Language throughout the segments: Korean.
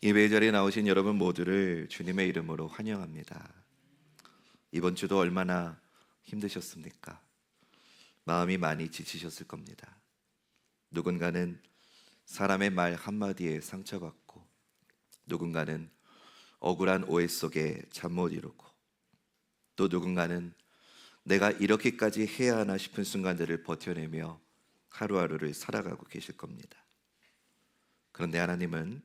예배 자리에 나오신 여러분 모두를 주님의 이름으로 환영합니다. 이번 주도 얼마나 힘드셨습니까? 마음이 많이 지치셨을 겁니다. 누군가는 사람의 말 한마디에 상처받고, 누군가는 억울한 오해 속에 잠 못 이루고, 또 누군가는 내가 이렇게까지 해야 하나 싶은 순간들을 버텨내며 하루하루를 살아가고 계실 겁니다. 그런데 하나님은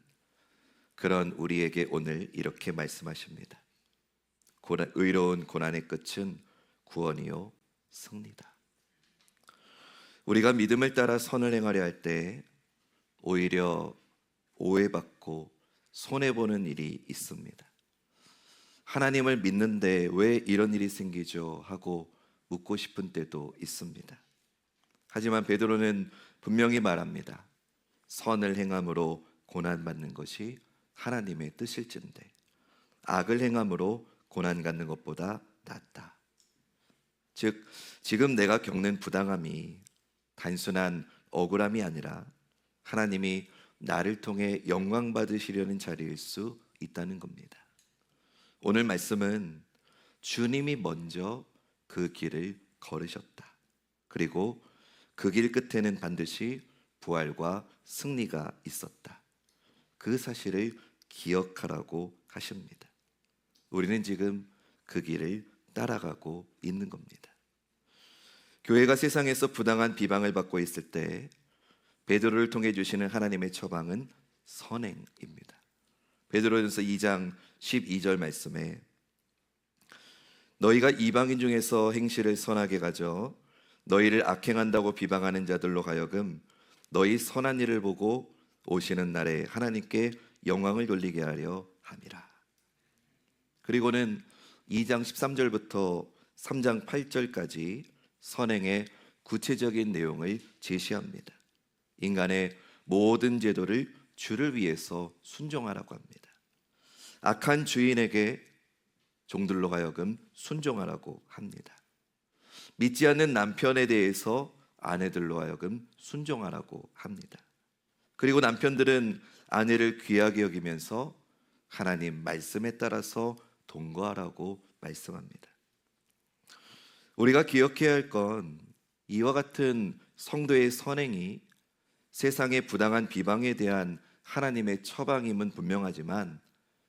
그런 우리에게 오늘 이렇게 말씀하십니다. 의로운 고난의 끝은 구원이요 승리다. 우리가 믿음을 따라 선을 행하려 할 때 오히려 오해받고 손해보는 일이 있습니다. 하나님을 믿는데 왜 이런 일이 생기죠? 하고 묻고 싶은 때도 있습니다. 하지만 베드로는 분명히 말합니다. 선을 행함으로 고난받는 것이 하나님의 뜻일진데 악을 행함으로 고난 갖는 것보다 낫다. 즉, 지금 내가 겪는 부당함이 단순한 억울함이 아니라 하나님이 나를 통해 영광 받으시려는 자리일 수 있다는 겁니다. 오늘 말씀은 주님이 먼저 그 길을 걸으셨다. 그리고 그 길 끝에는 반드시 부활과 승리가 있었다. 그 사실을 기억하라고 하십니다. 우리는 지금 그 길을 따라가고 있는 겁니다. 교회가 세상에서 부당한 비방을 받고 있을 때 베드로를 통해 주시는 하나님의 처방은 선행입니다. 베드로전서 2장 12절 말씀에 너희가 이방인 중에서 행실을 선하게 가져 너희를 악행한다고 비방하는 자들로 하여금 너희 선한 일을 보고 오시는 날에 하나님께 영광을 돌리게 하려 함이라. 그리고는 2장 13절부터 3장 8절까지 선행의 구체적인 내용을 제시합니다. 인간의 모든 제도를 주를 위해서 순종하라고 합니다. 악한 주인에게 종들로 하여금 순종하라고 합니다. 믿지 않는 남편에 대해서 아내들로 하여금 순종하라고 합니다. 그리고 남편들은 아내를 귀하게 여기면서 하나님 말씀에 따라서 동거하라고 말씀합니다. 우리가 기억해야 할 건 이와 같은 성도의 선행이 세상의 부당한 비방에 대한 하나님의 처방임은 분명하지만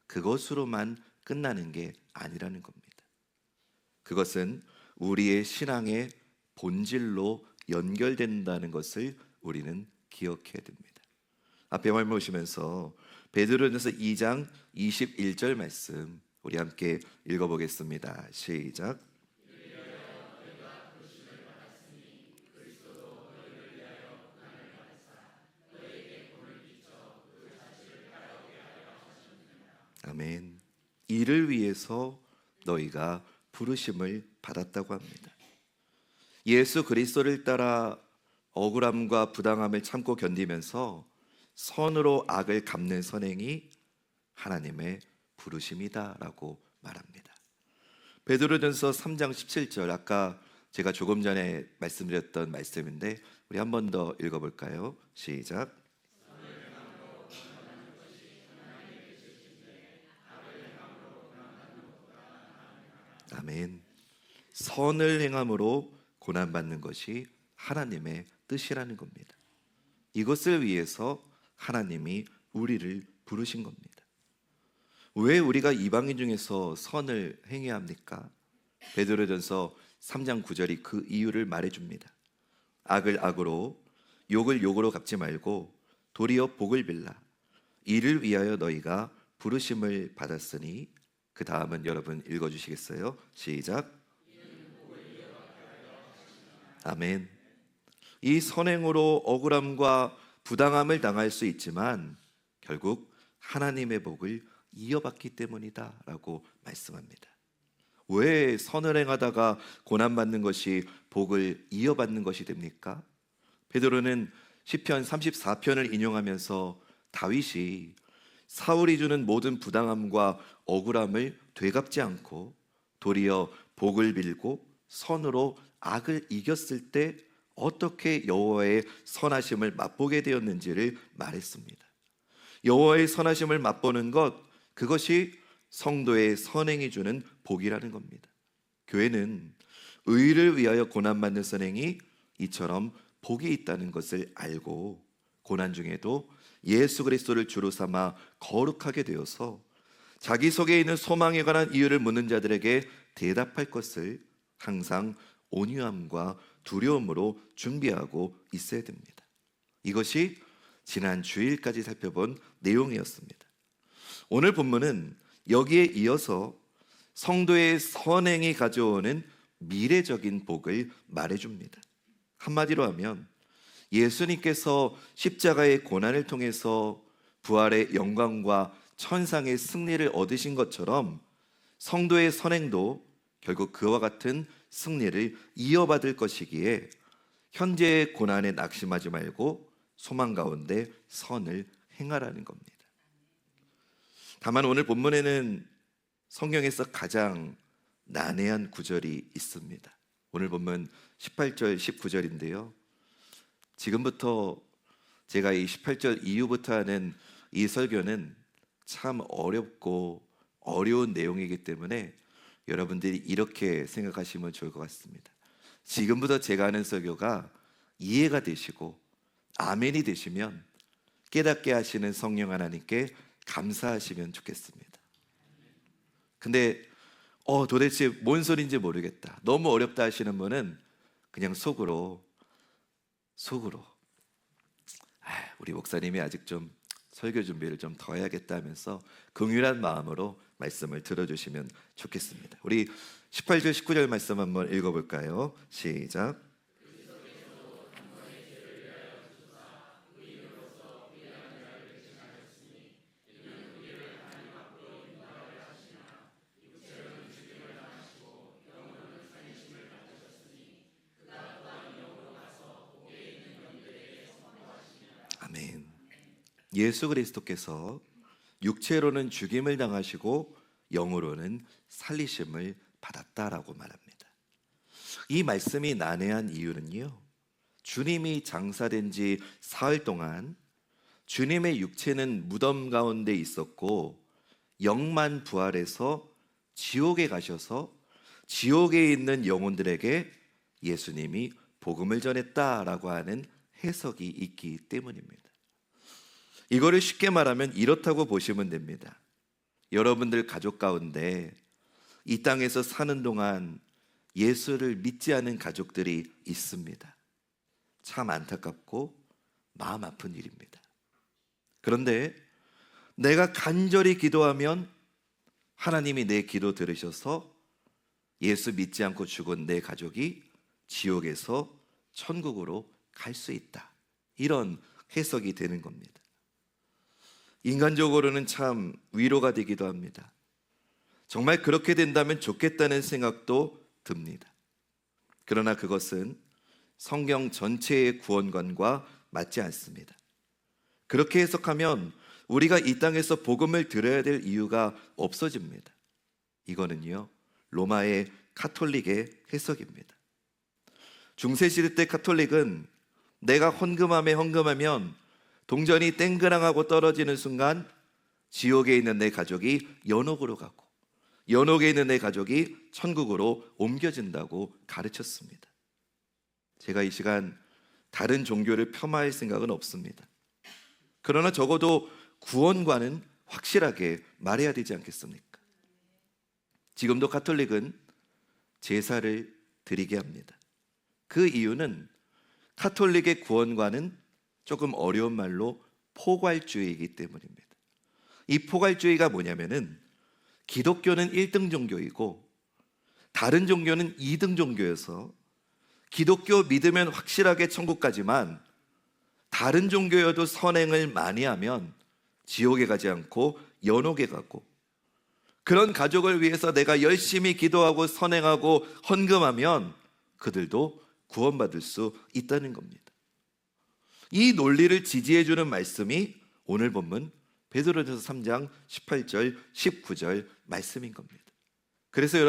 그것으로만 끝나는 게 아니라는 겁니다. 그것은 우리의 신앙의 본질로 연결된다는 것을 우리는 기억해야 됩니다. 앞에 말씀 보시면서 베드로전서 2장 21절 말씀 우리 함께 읽어보겠습니다. 시작. 아멘. 이를 위해서 너희가 부르심을 받았다고 합니다. 예수 그리스도를 따라 억울함과 부당함을 참고 견디면서 선으로 악을 갚는 선행이 하나님의 부르심이다라고 말합니다. 베드로전서 3장 17절 아까 제가 조금 전에 말씀드렸던 말씀인데 우리 한 번 더 읽어볼까요? 시작. 아멘. 선을 행함으로 고난받는 것이 하나님의 뜻이라는 겁니다. 이것을 위해서 하나님이 우리를 부르신 겁니다. 왜 우리가 이방인 중에서 선을 행해야 합니까? 베드로전서 3장 9절이 그 이유를 말해줍니다. 악을 악으로 욕을 욕으로 갚지 말고 도리어 복을 빌라. 이를 위하여 너희가 부르심을 받았으니 그 다음은 여러분 읽어주시겠어요? 시작. 아멘. 이 선행으로 억울함과 부당함을 당할 수 있지만 결국 하나님의 복을 이어받기 때문이다 라고 말씀합니다. 왜 선을 행하다가 고난받는 것이 복을 이어받는 것이 됩니까? 베드로는 시편 34편을 인용하면서 다윗이 사울이 주는 모든 부당함과 억울함을 되갚지 않고 도리어 복을 빌고 선으로 악을 이겼을 때 어떻게 여호와의 선하심을 맛보게 되었는지를 말했습니다. 여호와의 선하심을 맛보는 것, 그것이 성도의 선행이 주는 복이라는 겁니다. 교회는 의를 위하여 고난받는 선행이 이처럼 복이 있다는 것을 알고 고난 중에도 예수 그리스도를 주로 삼아 거룩하게 되어서 자기 속에 있는 소망에 관한 이유를 묻는 자들에게 대답할 것을 항상 온유함과 두려움으로 준비하고 있어야 됩니다. 이것이 지난 주일까지 살펴본 내용이었습니다. 오늘 본문은 여기에 이어서 성도의 선행이 가져오는 미래적인 복을 말해줍니다. 한마디로 하면 예수님께서 십자가의 고난을 통해서 부활의 영광과 천상의 승리를 얻으신 것처럼 성도의 선행도 결국 그와 같은 승리를 이어받을 것이기에 현재의 고난에 낙심하지 말고 소망 가운데 선을 행하라는 겁니다. 다만 오늘 본문에는 성경에서 가장 난해한 구절이 있습니다. 오늘 본문 18절 19절인데요. 지금부터 제가 이 18절 이후부터 하는 이 설교는 참 어렵고 어려운 내용이기 때문에 여러분들이 이렇게 생각하시면 좋을 것 같습니다. 지금부터 제가 하는 설교가 이해가 되시고 아멘이 되시면 깨닫게 하시는 성령 하나님께 감사하시면 좋겠습니다. 근데 도대체 뭔 소리인지 모르겠다, 너무 어렵다 하시는 분은 그냥 속으로 우리 목사님이 아직 좀 설교 준비를 좀 더 해야겠다 하면서 긍휼한 마음으로 말씀을 들어주시면 좋겠습니다. 우리 18절 19절 말씀 한번 읽어볼까요? 시작. 아멘. 예수 그리스도께서 육체로는 죽임을 당하시고 영으로는 살리심을 받았다라고 말합니다. 이 말씀이 난해한 이유는요, 주님이 장사된 지 사흘 동안 주님의 육체는 무덤 가운데 있었고 영만 부활해서 지옥에 가셔서 지옥에 있는 영혼들에게 예수님이 복음을 전했다라고 하는 해석이 있기 때문입니다. 이거를 쉽게 말하면 이렇다고 보시면 됩니다. 여러분들 가족 가운데 이 땅에서 사는 동안 예수를 믿지 않은 가족들이 있습니다. 참 안타깝고 마음 아픈 일입니다. 그런데 내가 간절히 기도하면 하나님이 내 기도 들으셔서 예수 믿지 않고 죽은 내 가족이 지옥에서 천국으로 갈 수 있다, 이런 해석이 되는 겁니다. 인간적으로는 참 위로가 되기도 합니다. 정말 그렇게 된다면 좋겠다는 생각도 듭니다. 그러나 그것은 성경 전체의 구원관과 맞지 않습니다. 그렇게 해석하면 우리가 이 땅에서 복음을 들어야 될 이유가 없어집니다. 이거는요, 로마의 카톨릭의 해석입니다. 중세시대 때 카톨릭은 내가 헌금함에 헌금하면 동전이 땡그랑하고 떨어지는 순간 지옥에 있는 내 가족이 연옥으로 가고 연옥에 있는 내 가족이 천국으로 옮겨진다고 가르쳤습니다. 제가 이 시간 다른 종교를 폄하할 생각은 없습니다. 그러나 적어도 구원과는 확실하게 말해야 되지 않겠습니까? 지금도 카톨릭은 제사를 드리게 합니다. 그 이유는 카톨릭의 구원과는 조금 어려운 말로 포괄주의이기 때문입니다. 이 포괄주의가 뭐냐면은 기독교는 1등 종교이고 다른 종교는 2등 종교여서 기독교 믿으면 확실하게 천국 가지만 다른 종교여도 선행을 많이 하면 지옥에 가지 않고 연옥에 가고, 그런 가족을 위해서 내가 열심히 기도하고 선행하고 헌금하면 그들도 구원받을 수 있다는 겁니다. 이 논리를 지지해주는 말씀이 오늘 본문 베드로전서 3장 18절 19절 말씀인 겁니다. 그래서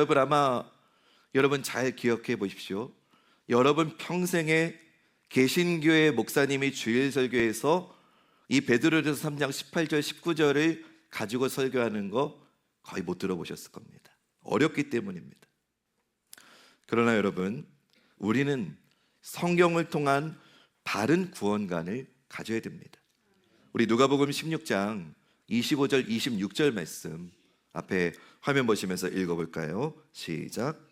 여러분 잘 기억해 보십시오. 여러분 평생에 개신교의 목사님이 주일 설교에서 이 베드로전서 3장 18절 19절을 가지고 설교하는 거 거의 못 들어보셨을 겁니다. 어렵기 때문입니다. 그러나 여러분, 우리는 성경을 통한 바른 구원관을 가져야 됩니다. 우리 누가복음 16장 25절 26절 말씀 앞에 화면 보시면서 읽어볼까요? 시작.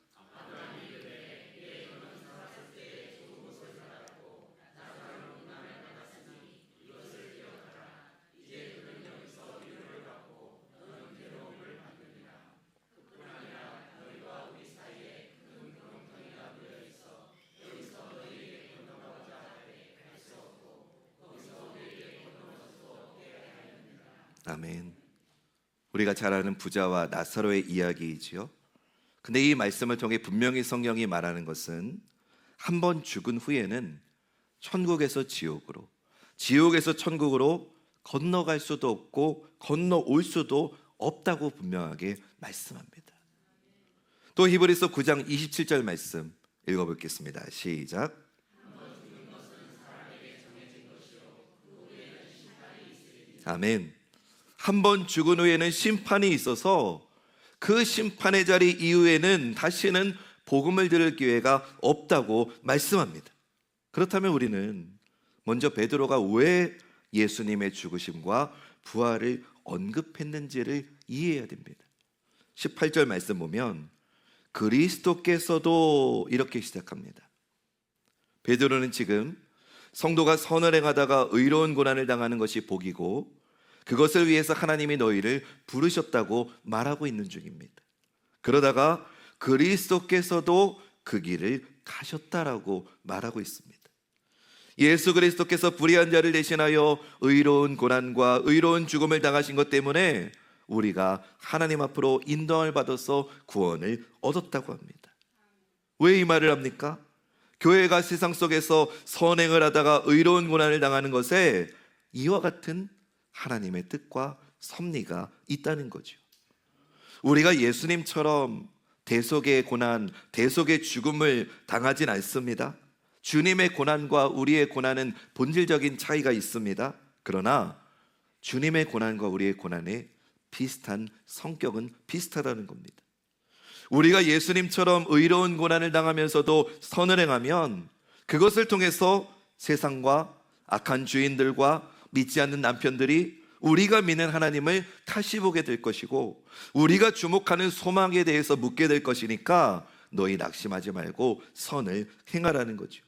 아멘. 우리가 잘 아는 부자와 나사로의 이야기이지요. 근데 이 말씀을 통해 분명히 성경이 말하는 것은 한 번 죽은 후에는 천국에서 지옥으로, 지옥에서 천국으로 건너갈 수도 없고 건너올 수도 없다고 분명하게 말씀합니다. 또 히브리서 9장 27절 말씀 읽어보겠습니다. 시작. 아멘. 한 번 죽은 후에는 심판이 있어서 그 심판의 자리 이후에는 다시는 복음을 들을 기회가 없다고 말씀합니다. 그렇다면 우리는 먼저 베드로가 왜 예수님의 죽으심과 부활을 언급했는지를 이해해야 됩니다. 18절 말씀 보면 그리스도께서도 이렇게 시작합니다. 베드로는 지금 성도가 선을 행하다가 의로운 고난을 당하는 것이 복이고 그것을 위해서 하나님이 너희를 부르셨다고 말하고 있는 중입니다. 그러다가 그리스도께서도 그 길을 가셨다라고 말하고 있습니다. 예수 그리스도께서 불의한 자를 대신하여 의로운 고난과 의로운 죽음을 당하신 것 때문에 우리가 하나님 앞으로 인도함을 받아서 구원을 얻었다고 합니다. 왜 이 말을 합니까? 교회가 세상 속에서 선행을 하다가 의로운 고난을 당하는 것에 이와 같은 하나님의 뜻과 섭리가 있다는 거죠. 우리가 예수님처럼 대속의 고난, 대속의 죽음을 당하진 않습니다. 주님의 고난과 우리의 고난은 본질적인 차이가 있습니다. 그러나 주님의 고난과 우리의 고난의 비슷한 성격은 비슷하다는 겁니다. 우리가 예수님처럼 의로운 고난을 당하면서도 선을 행하면 그것을 통해서 세상과 악한 주인들과 믿지 않는 남편들이 우리가 믿는 하나님을 다시 보게 될 것이고 우리가 주목하는 소망에 대해서 묻게 될 것이니까 너희 낙심하지 말고 선을 행하라는 거죠.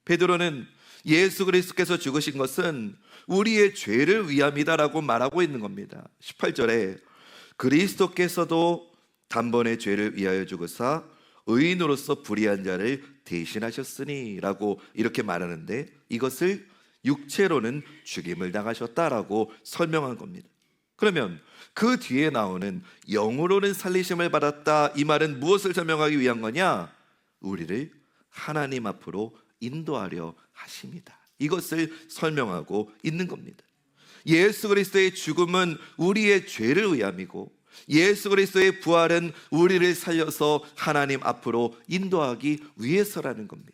베드로는 예수 그리스도께서 죽으신 것은 우리의 죄를 위함이다라고 말하고 있는 겁니다. 18절에 그리스도께서도 단번에 죄를 위하여 죽으사 의인으로서 불의한 자를 대신하셨으니 라고 이렇게 말하는데 이것을 육체로는 죽임을 당하셨다라고 설명한 겁니다. 그러면 그 뒤에 나오는 영으로는 살리심을 받았다, 이 말은 무엇을 설명하기 위한 거냐? 우리를 하나님 앞으로 인도하려 하십니다. 이것을 설명하고 있는 겁니다. 예수 그리스도의 죽음은 우리의 죄를 위함이고 예수 그리스도의 부활은 우리를 살려서 하나님 앞으로 인도하기 위해서라는 겁니다.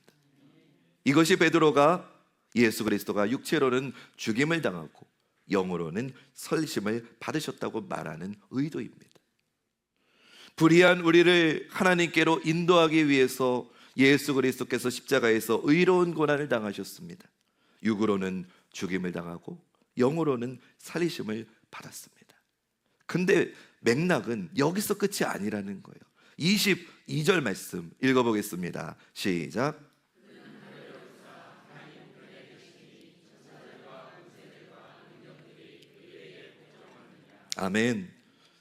이것이 베드로가 예수 그리스도가 육체로는 죽임을 당하고 영으로는 설심을 받으셨다고 말하는 의도입니다. 불의한 우리를 하나님께로 인도하기 위해서 예수 그리스도께서 십자가에서 의로운 고난을 당하셨습니다. 육으로는 죽임을 당하고 영으로는 살리심을 받았습니다. 근데 맥락은 여기서 끝이 아니라는 거예요. 22절 말씀 읽어보겠습니다. 시작. 아멘.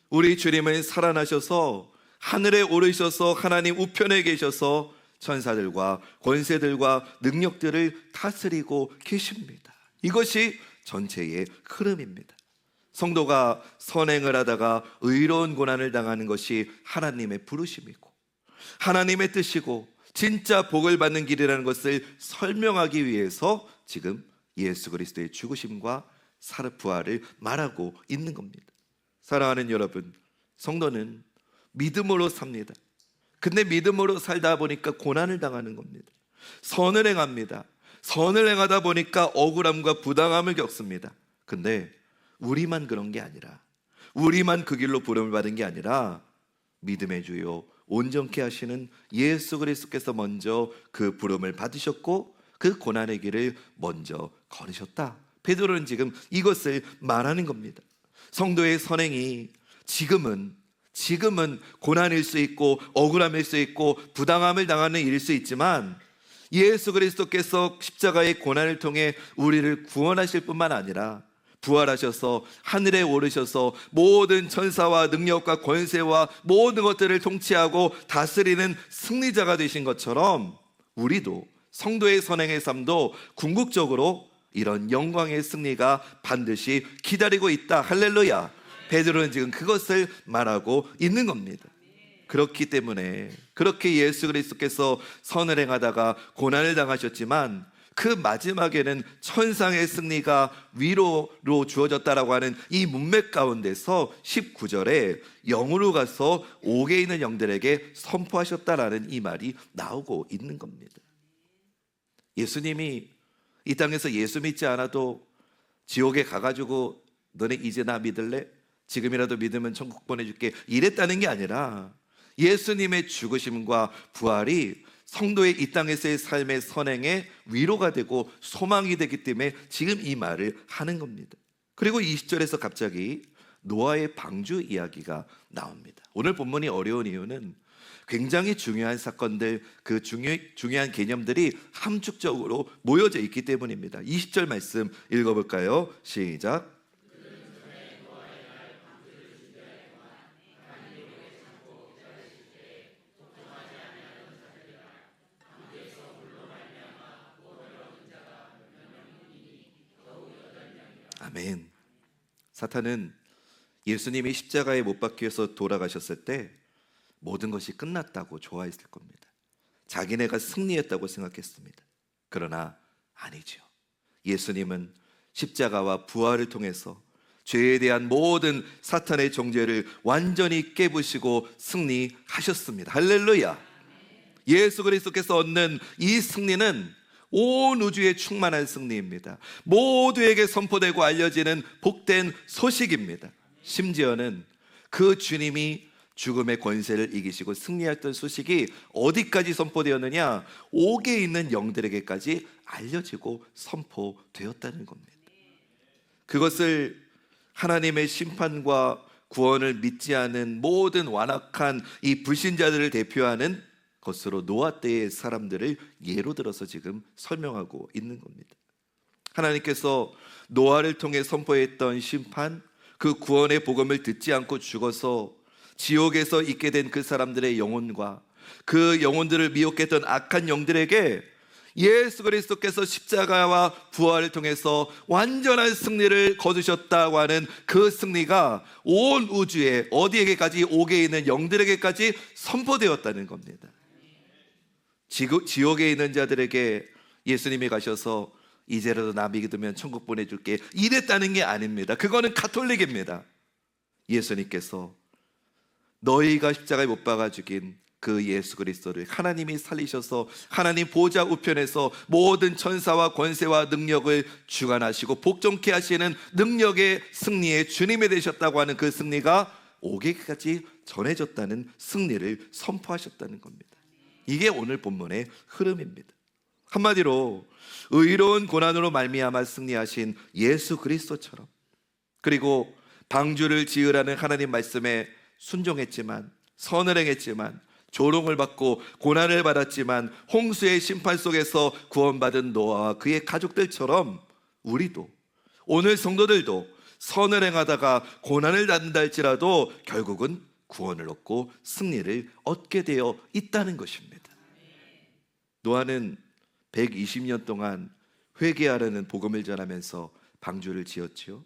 우리 주님은 살아나셔서 하늘에 오르셔서 하나님 우편에 계셔서 천사들과 권세들과 능력들을 다스리고 계십니다. 이것이 전체의 흐름입니다. 성도가 선행을 하다가 의로운 고난을 당하는 것이 하나님의 부르심이고 하나님의 뜻이고 진짜 복을 받는 길이라는 것을 설명하기 위해서 지금 예수 그리스도의 죽으심과 부활을 말하고 있는 겁니다. 사랑하는 여러분, 성도는 믿음으로 삽니다. 근데 믿음으로 살다 보니까 고난을 당하는 겁니다. 선을 행합니다. 선을 행하다 보니까 억울함과 부당함을 겪습니다. 근데 우리만 그런 게 아니라, 우리만 그 길로 부름을 받은 게 아니라 믿음의 주요 온전케 하시는 예수 그리스도께서 먼저 그 부름을 받으셨고 그 고난의 길을 먼저 걸으셨다. 베드로는 지금 이것을 말하는 겁니다. 성도의 선행이 지금은 고난일 수 있고 억울함일 수 있고 부당함을 당하는 일일 수 있지만, 예수 그리스도께서 십자가의 고난을 통해 우리를 구원하실 뿐만 아니라 부활하셔서 하늘에 오르셔서 모든 천사와 능력과 권세와 모든 것들을 통치하고 다스리는 승리자가 되신 것처럼, 우리도 성도의 선행의 삶도 궁극적으로 이런 영광의 승리가 반드시 기다리고 있다. 할렐루야. 베드로는 지금 그것을 말하고 있는 겁니다. 그렇기 때문에 그렇게 예수 그리스도께서 선을 행하다가 고난을 당하셨지만 그 마지막에는 천상의 승리가 위로로 주어졌다라고 하는 이 문맥 가운데서 19절에 영으로 가서 옥에 있는 영들에게 선포하셨다라는 이 말이 나오고 있는 겁니다. 예수님이 이 땅에서 예수 믿지 않아도 지옥에 가가지고 너네 이제 나 믿을래? 지금이라도 믿으면 천국 보내줄게, 이랬다는 게 아니라 예수님의 죽으심과 부활이 성도의 이 땅에서의 삶의 선행에 위로가 되고 소망이 되기 때문에 지금 이 말을 하는 겁니다. 그리고 20절에서 갑자기 노아의 방주 이야기가 나옵니다. 오늘 본문이 어려운 이유는 굉장히 중요한 사건들, 그 중요한 개념들이 함축적으로 모여져 있기 때문입니다. 20절 말씀 읽어볼까요? 시작. 아멘. 사탄은 예수님이 십자가에 못 박혀 위해서 돌아가셨을 때 모든 것이 끝났다고 좋아했을 겁니다. 자기네가 승리했다고 생각했습니다. 그러나 아니죠. 예수님은 십자가와 부활을 통해서 죄에 대한 모든 사탄의 정죄를 완전히 깨부시고 승리하셨습니다. 할렐루야. 예수 그리스도께서 얻는 이 승리는 온 우주에 충만한 승리입니다. 모두에게 선포되고 알려지는 복된 소식입니다. 심지어는 그 주님이 죽음의 권세를 이기시고 승리했던 소식이 어디까지 선포되었느냐? 옥에 있는 영들에게까지 알려지고 선포되었다는 겁니다. 그것을 하나님의 심판과 구원을 믿지 않은 모든 완악한 이 불신자들을 대표하는 것으로 노아 때의 사람들을 예로 들어서 지금 설명하고 있는 겁니다. 하나님께서 노아를 통해 선포했던 심판, 그 구원의 복음을 듣지 않고 죽어서 지옥에서 있게 된 그 사람들의 영혼과 그 영혼들을 미혹했던 악한 영들에게 예수 그리스도께서 십자가와 부활을 통해서 완전한 승리를 거두셨다고 하는 그 승리가 온 우주에 어디에게까지, 옥에 있는 영들에게까지 선포되었다는 겁니다. 지옥에 있는 자들에게 예수님이 가셔서 이제라도 나 믿으면 천국 보내줄게, 이랬다는 게 아닙니다. 그거는 가톨릭입니다. 예수님께서 너희가 십자가에 못 박아 죽인 그 예수 그리스도를 하나님이 살리셔서 하나님 보좌 우편에서 모든 천사와 권세와 능력을 주관하시고 복종케 하시는 능력의 승리의 주님이 되셨다고 하는 그 승리가 옥에까지 전해졌다는 승리를 선포하셨다는 겁니다. 이게 오늘 본문의 흐름입니다. 한마디로 의로운 고난으로 말미암아 승리하신 예수 그리스도처럼, 그리고 방주를 지으라는 하나님 말씀에 순종했지만, 선을 행했지만, 조롱을 받고 고난을 받았지만 홍수의 심판 속에서 구원받은 노아와 그의 가족들처럼 우리도, 오늘 성도들도 선을 행하다가 고난을 받는다 할지라도 결국은 구원을 얻고 승리를 얻게 되어 있다는 것입니다. 노아는 120년 동안 회개하라는 복음을 전하면서 방주를 지었지요.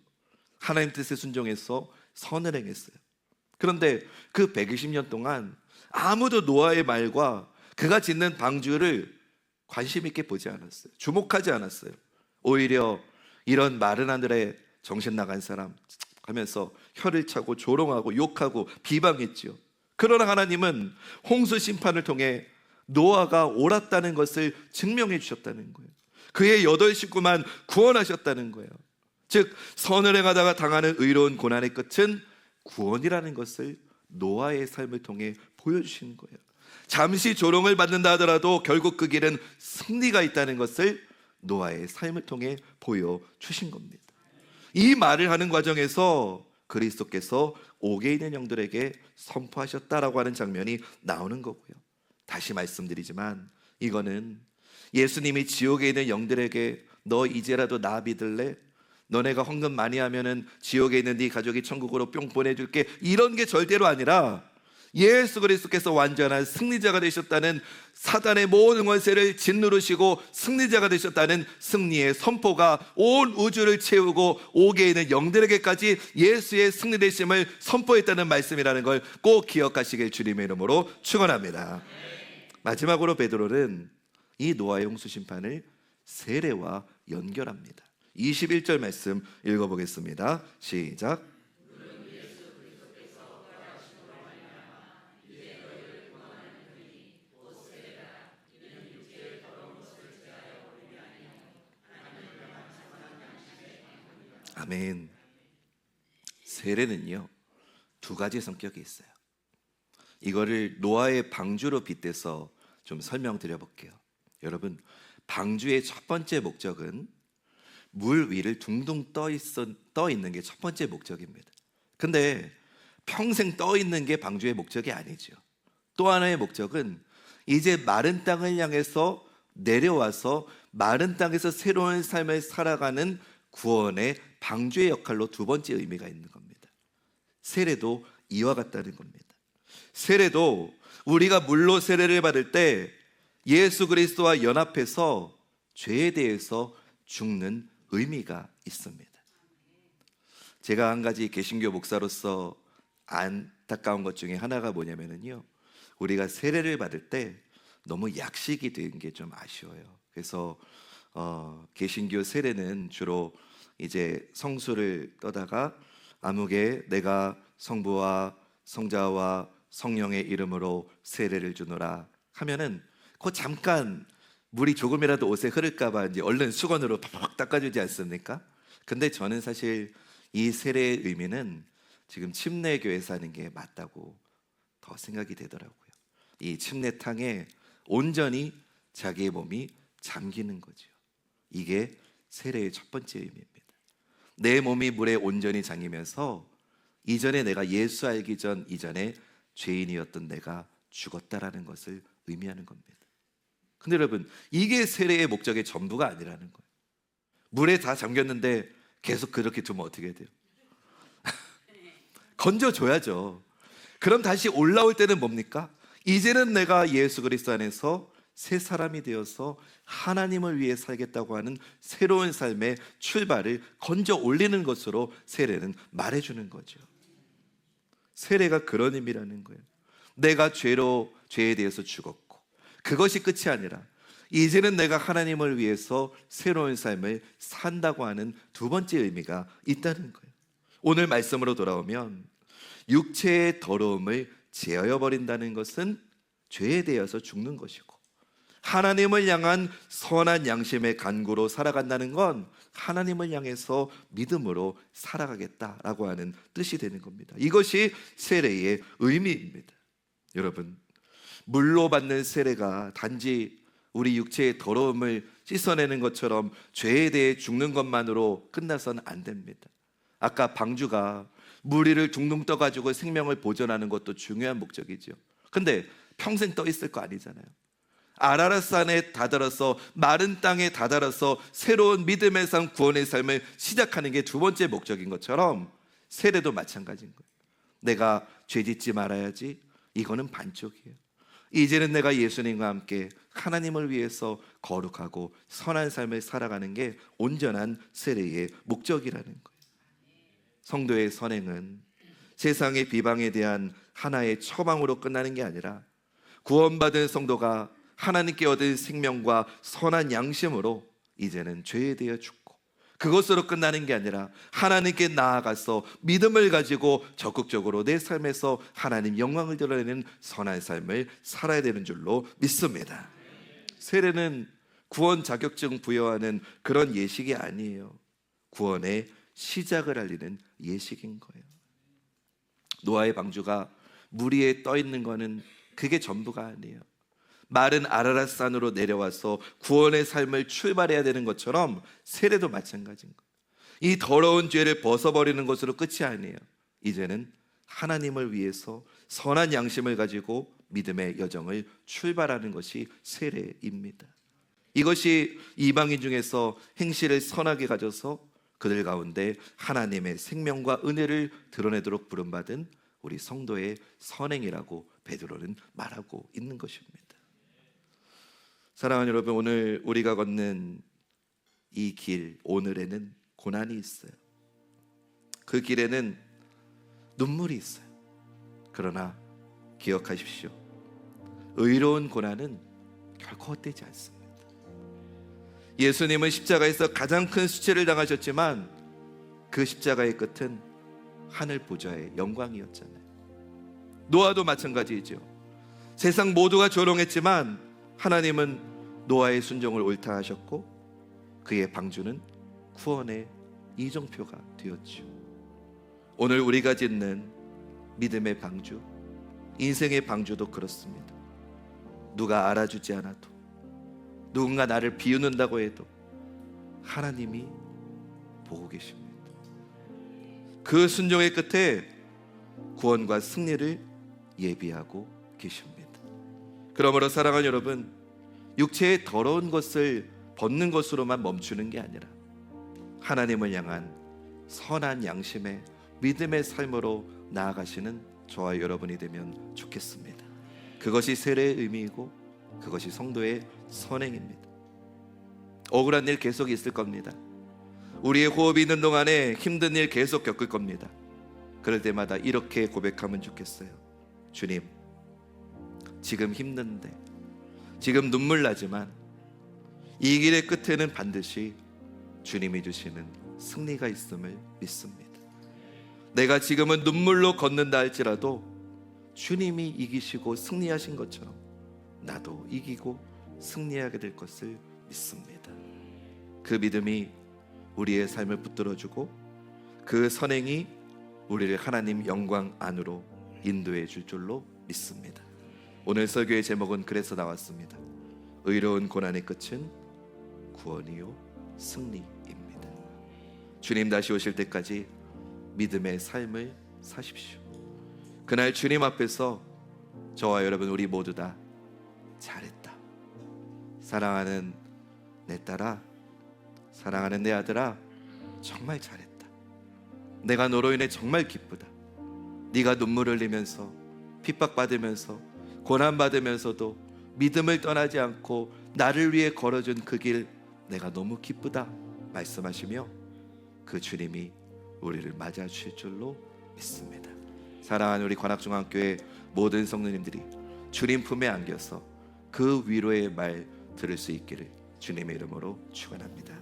하나님 뜻에 순종해서 선을 행했어요. 그런데 그 120년 동안 아무도 노아의 말과 그가 짓는 방주를 관심 있게 보지 않았어요. 주목하지 않았어요. 오히려 이런 마른 하늘에 정신 나간 사람 하면서 혀를 차고 조롱하고 욕하고 비방했지요. 그러나 하나님은 홍수 심판을 통해 노아가 옳았다는 것을 증명해 주셨다는 거예요. 그의 8 식구만 구원하셨다는 거예요. 즉 선을 행하다가 당하는 의로운 고난의 끝은 구원이라는 것을 노아의 삶을 통해 보여주시는 거예요. 잠시 조롱을 받는다 하더라도 결국 그 길은 승리가 있다는 것을 노아의 삶을 통해 보여주신 겁니다. 이 말을 하는 과정에서 그리스도께서 옥에 있는 영들에게 선포하셨다라고 하는 장면이 나오는 거고요. 다시 말씀드리지만 이거는 예수님이 지옥에 있는 영들에게 너 이제라도 나 믿을래? 너네가 헌금 많이 하면은 지옥에 있는 네 가족이 천국으로 뿅 보내줄게, 이런 게 절대로 아니라 예수 그리스도께서 완전한 승리자가 되셨다는, 사단의 모든 권세를 짓누르시고 승리자가 되셨다는 승리의 선포가 온 우주를 채우고 옥에 있는 영들에게까지 예수의 승리되심을 선포했다는 말씀이라는 걸 꼭 기억하시길 주님의 이름으로 축원합니다. 마지막으로 베드로는 이 노아의 홍수 심판을 세례와 연결합니다. 21절 말씀 읽어보겠습니다. 시작. 아멘. 세례는요, 두 가지 성격이 있어요. 이거를 노아의 방주로 빗대서 좀 설명드려 볼게요. 여러분, 방주의 첫 번째 목적은 물 위를 둥둥 떠 있는 게 첫 번째 목적입니다. 근데 평생 떠 있는 게 방주의 목적이 아니죠. 또 하나의 목적은 이제 마른 땅을 향해서 내려와서 마른 땅에서 새로운 삶을 살아가는 구원의 방주의 역할로 두 번째 의미가 있는 겁니다. 세례도 이와 같다는 겁니다. 세례도 우리가 물로 세례를 받을 때 예수 그리스도와 연합해서 죄에 대해서 죽는 의미가 있습니다. 제가 한 가지 개신교 목사로서 안타까운 것 중에 하나가 뭐냐면요, 우리가 세례를 받을 때 너무 약식이 된 게 좀 아쉬워요. 그래서 개신교 세례는 주로 이제 성수를 떠다가 아무개 내가 성부와 성자와 성령의 이름으로 세례를 주노라 하면은 그 잠깐 물이 조금이라도 옷에 흐를까봐 이제 얼른 수건으로 팍팍 닦아주지 않습니까? 근데 저는 사실 이 세례의 의미는 지금 침례교회에서 하는 게 맞다고 더 생각이 되더라고요. 이 침례탕에 온전히 자기의 몸이 잠기는 거죠. 이게 세례의 첫 번째 의미입니다. 내 몸이 물에 온전히 잠기면서 이전에 내가 예수 알기 전 이전에 죄인이었던 내가 죽었다라는 것을 의미하는 겁니다. 근데 여러분, 이게 세례의 목적의 전부가 아니라는 거예요. 물에 다 잠겼는데 계속 그렇게 두면 어떻게 돼요? 건져줘야죠. 그럼 다시 올라올 때는 뭡니까? 이제는 내가 예수 그리스도 안에서 새 사람이 되어서 하나님을 위해 살겠다고 하는 새로운 삶의 출발을 건져 올리는 것으로 세례는 말해주는 거죠. 세례가 그런 의미라는 거예요. 내가 죄에 대해서 죽었고 그것이 끝이 아니라 이제는 내가 하나님을 위해서 새로운 삶을 산다고 하는 두 번째 의미가 있다는 거예요. 오늘 말씀으로 돌아오면 육체의 더러움을 제어해 버린다는 것은 죄에 대해서 죽는 것이고, 하나님을 향한 선한 양심의 간구로 살아간다는 건 하나님을 향해서 믿음으로 살아가겠다라고 하는 뜻이 되는 겁니다. 이것이 세례의 의미입니다. 여러분, 물로 받는 세례가 단지 우리 육체의 더러움을 씻어내는 것처럼 죄에 대해 죽는 것만으로 끝나서는 안 됩니다. 아까 방주가 물 위를 둥둥 떠가지고 생명을 보존하는 것도 중요한 목적이죠. 근데 평생 떠 있을 거 아니잖아요. 아라랏산에 다다라서 마른 땅에 다다라서 새로운 믿음의 삶, 구원의 삶을 시작하는 게 두 번째 목적인 것처럼 세례도 마찬가지인 거예요. 내가 죄 짓지 말아야지, 이거는 반쪽이에요. 이제는 내가 예수님과 함께 하나님을 위해서 거룩하고 선한 삶을 살아가는 게 온전한 세례의 목적이라는 거예요. 성도의 선행은 세상의 비방에 대한 하나의 처방으로 끝나는 게 아니라 구원받은 성도가 하나님께 얻은 생명과 선한 양심으로 이제는 죄에 대해 죽고, 그것으로 끝나는 게 아니라 하나님께 나아가서 믿음을 가지고 적극적으로 내 삶에서 하나님 영광을 드러내는 선한 삶을 살아야 되는 줄로 믿습니다. 세례는 구원 자격증 부여하는 그런 예식이 아니에요. 구원의 시작을 알리는 예식인 거예요. 노아의 방주가 물 위에 떠 있는 거는 그게 전부가 아니에요. 마른 아라랏산으로 내려와서 구원의 삶을 출발해야 되는 것처럼 세례도 마찬가지인 거예요. 이 더러운 죄를 벗어버리는 것으로 끝이 아니에요. 이제는 하나님을 위해서 선한 양심을 가지고 믿음의 여정을 출발하는 것이 세례입니다. 이것이 이방인 중에서 행실을 선하게 가져서 그들 가운데 하나님의 생명과 은혜를 드러내도록 부름받은 우리 성도의 선행이라고 베드로는 말하고 있는 것입니다. 사랑하는 여러분, 오늘 우리가 걷는 이 길, 오늘에는 고난이 있어요. 그 길에는 눈물이 있어요. 그러나 기억하십시오. 의로운 고난은 결코 헛되지 않습니다. 예수님은 십자가에서 가장 큰 수치를 당하셨지만 그 십자가의 끝은 하늘 보좌의 영광이었잖아요. 노아도 마찬가지이죠. 세상 모두가 조롱했지만 하나님은 노아의 순종을 옳다 하셨고 그의 방주는 구원의 이정표가 되었죠. 오늘 우리가 짓는 믿음의 방주, 인생의 방주도 그렇습니다. 누가 알아주지 않아도, 누군가 나를 비웃는다고 해도 하나님이 보고 계십니다. 그 순종의 끝에 구원과 승리를 예비하고 계십니다. 그러므로 사랑하는 여러분, 육체의 더러운 것을 벗는 것으로만 멈추는 게 아니라 하나님을 향한 선한 양심의 믿음의 삶으로 나아가시는 저와 여러분이 되면 좋겠습니다. 그것이 세례의 의미이고 그것이 성도의 선행입니다. 억울한 일 계속 있을 겁니다. 우리의 호흡이 있는 동안에 힘든 일 계속 겪을 겁니다. 그럴 때마다 이렇게 고백하면 좋겠어요. 주님, 지금 힘든데, 지금 눈물 나지만 이 길의 끝에는 반드시 주님이 주시는 승리가 있음을 믿습니다. 내가 지금은 눈물로 걷는다 할지라도 주님이 이기시고 승리하신 것처럼 나도 이기고 승리하게 될 것을 믿습니다. 그 믿음이 우리의 삶을 붙들어주고 그 선행이 우리를 하나님 영광 안으로 인도해 줄 줄로 믿습니다. 오늘 설교의 제목은 그래서 나왔습니다. 의로운 고난의 끝은 구원이요 승리입니다. 주님 다시 오실 때까지 믿음의 삶을 사십시오. 그날 주님 앞에서 저와 여러분 우리 모두 다 잘했다, 사랑하는 내 딸아, 사랑하는 내 아들아, 정말 잘했다, 내가 너로 인해 정말 기쁘다, 네가 눈물 흘리면서 핍박받으면서 고난받으면서도 믿음을 떠나지 않고 나를 위해 걸어준 그 길 내가 너무 기쁘다 말씀하시며 그 주님이 우리를 맞아 주실 줄로 믿습니다. 사랑하는 우리 관악중앙교회 모든 성도님들이 주님 품에 안겨서 그 위로의 말 들을 수 있기를 주님의 이름으로 축원합니다.